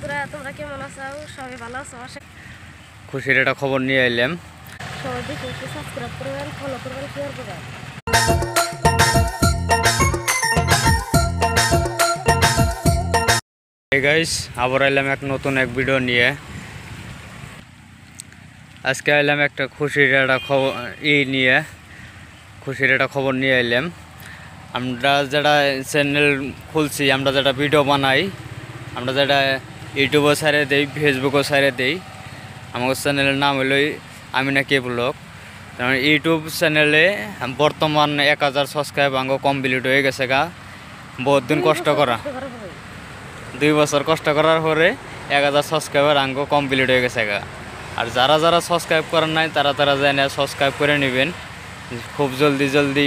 বন্ধুরা তোমরা কেমন আছো? সবাই ভালো আছো? খুশির একটা খবর নিয়ে এলাম। সবাই দেখে সাবস্ক্রাইব করবেন, ফলো করবেন, শেয়ার করবেন। হে গাইস, আবার এলাম এক নতুন এক ভিডিও নিয়ে। আজকে এলাম একটা খুশির একটা খবর নিয়ে, খুশির একটা খবর নিয়ে এলাম। আমরা যেটা চ্যানেল খুলছি, আমরা যেটা ভিডিও বানাই, আমরা যেটা ইউটিউবও সাইডে দিই, ফেসবুকও সাইডে দিই। আমার চ্যানেলের নাম হলো আমিনা কে ব্লগ। কারণ ইউটিউব চ্যানেলে বর্তমান 1000 সাবস্ক্রাইব আঙ্গ কমপ্লিট হয়ে গেছে গা। বহুত দিন কষ্ট করা, 2 বছর কষ্ট করার পরে 1000 সাবস্ক্রাইবার আঙ্গ কমপ্লিট হয়ে গেছে গা। আর যারা যারা সাবস্ক্রাইব করেন নাই তারা যায় না, সাবস্ক্রাইব করে নেবেন। খুব জলদি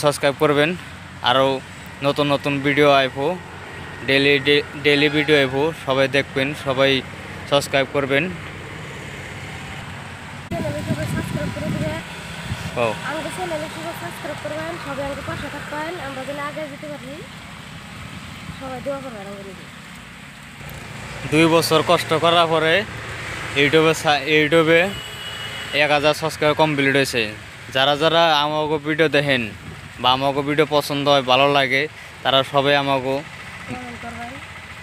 সাবস্ক্রাইব করবেন। আরও নতুন নতুন ভিডিও আইব, ডেলি ভিডিও আইব, সবাই দেখবেন, সবাই সাবস্ক্রাইব করবেন। ও আমাদের চ্যানেলে সবাই সাবস্ক্রাইব করবেন, সবাই আমাদের পাশে থাকবেন, আমরা যেন আগে যেতে পারি। সবাই দোয়া করবেন আমাদের। 2 বছর কষ্ট করার পরে ইউটিউবে 1000 সাবস্ক্রাইব কমপ্লিট হয়েছে। যারা যারা আমাকে ভিডিও দেখেন বা আমাকে ভিডিও পছন্দ হয়, ভালো লাগে, তারা সবাই আমাকে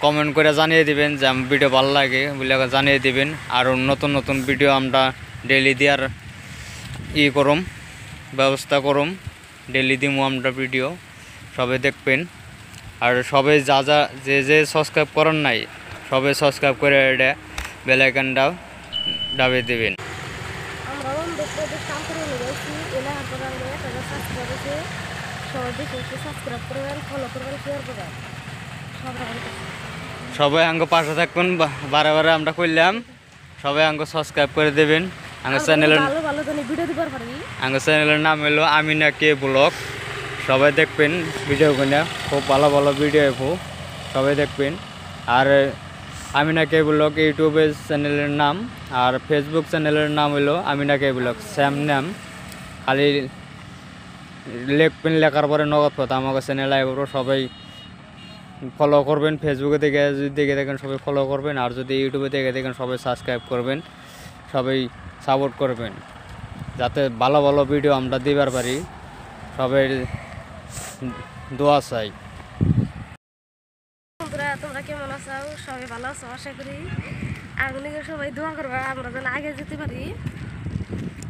কমেন্ট করে জানিয়ে দিবেন যে আমার ভিডিও ভালো লাগে বলে জানিয়ে দিবেন। আর নতুন নতুন ভিডিও আমরা ডেলি দেওয়ার করুম, ব্যবস্থা করুম। ডেলি দিমু আমরা ভিডিও, সবাই দেখবেন। আর সবাই যে সাবস্ক্রাইব করেন নাই, সবাই সাবস্ক্রাইব করে এটা বেল আইকনটা দাবিয়ে দেবেন। আমরা কাম করে নিয়েছি, এলাকার পর আমরা 1000 সাবস্ক্রাইব হয়েছে। সবাই দেখে সাবস্ক্রাইব করবেন, ফলো করবেন, শেয়ার করবেন। সবাই আঙ্গ পাশে থাকবেন, বারে আমরা কইলাম সবাই আঙ্গ সাবস্ক্রাইব করে দেবেন। আঙ্গ চ্যানেলের নাম হলো আমিনা কে ব্লগ। সবাই দেখবেন ভিডিওগুলো, খুব ভালো ভালো ভিডিও আইব, সবাই দেখবেন। আর আমিনা কে ব্লগ ইউটিউবের চ্যানেলের নাম, আর ফেসবুক চ্যানেলের নাম হলো আমিনা কে ব্লগ, সেম নাম। খালি লিখবেন, লেখার পরে নগদ কথা আমাকে চ্যানেল আইব। সবাই ফলো করবেন। ফেসবুকে যদি দেখে দেখেন সবাই ফলো করবেন, আর যদি ইউটিউবে দেখে দেখেন সবাই সাবস্ক্রাইব করবেন, সবাই সাপোর্ট করবেন, যাতে ভালো ভালো ভিডিও আমরা দিবার পারি। সবাই দোয়া চাই। বন্ধুরা তোমরা কেমন আছো? সবাই ভালো আছো আশা করি। আগুনিকে সবাই দোয়া করবে, আমরা যেন আগে যেতে পারি।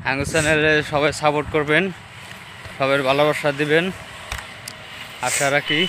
আমার চ্যানেলে সবাই সাপোর্ট করবেন, সবাই ভালোবাসা দিবেন, আশা রাখি।